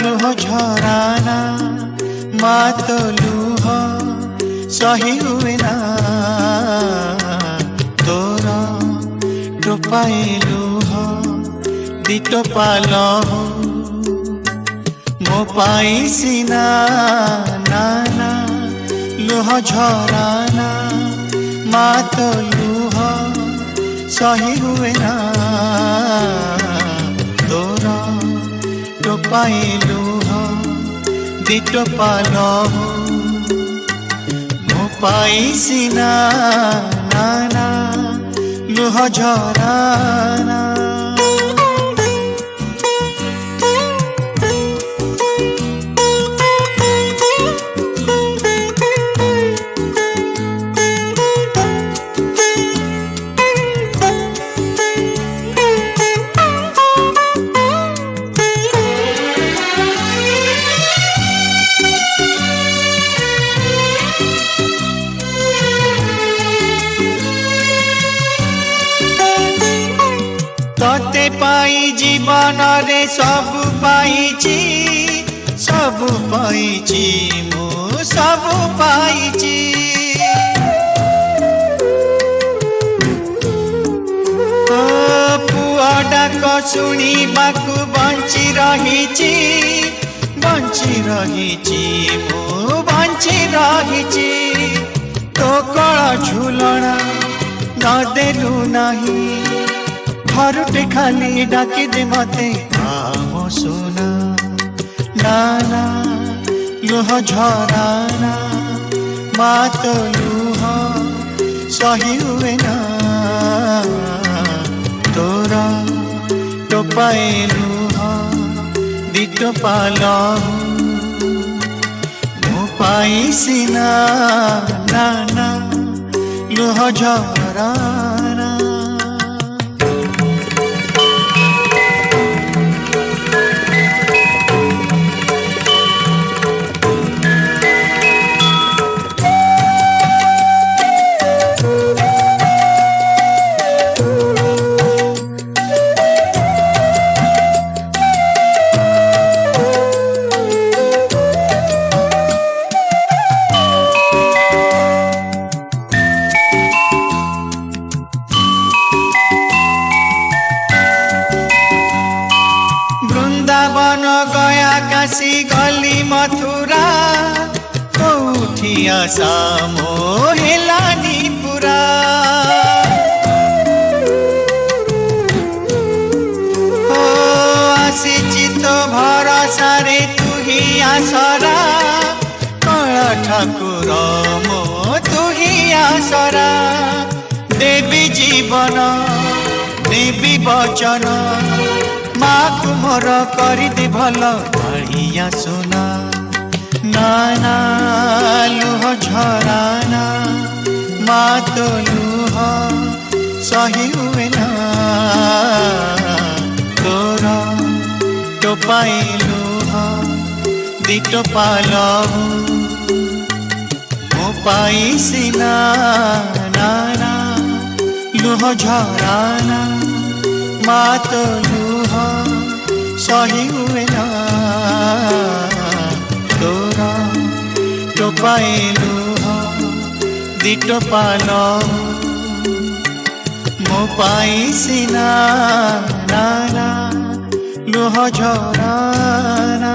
लुह झराना माँ तो लुह सही हुए ना तोर टोपाए लुह दी टोपा लहू मो पाई सिना नाना लुह झराना माँ तो लुह सही हुए ना तोर टोपाए लुह दी टोपा लहू मो पाई सिना नाना लुह झराना। तोते पाई जीवन रे सब पाइची मु सब पाइची पुआ डाक शुणी बाकु बंची रहीची मु बंची रहीची तो कळ झुलना न देलु नहीं घरुटे खाली डाकी दे मते आम सुना नाना लुह झराना माँ तो लुह सही हुए ना तोर टोपाए लुह दी टोपा लहू मो पाई सिना नाना लुह झराना। वृंदावन गया काशी गली मथुरा कौठी आशा मोहेलानी पुरा आसीची तो भरोसा रे तू ही आसरा कळ ठाकुर मो तू ही आसरा देवी जीवन देवी वचन माँ तुमर करी भल बढ़िया सुना नाना लुह झराना माँ तो लुह सही हुए ना तोर टोपाए लुह दी टोपा लहू मो पाई सिना नाना लुह झराना माँ तो लुह सही हुए ना तोर टोपाए लुह दी टोपा लहू मो पाई सिना नाना लुह झराना।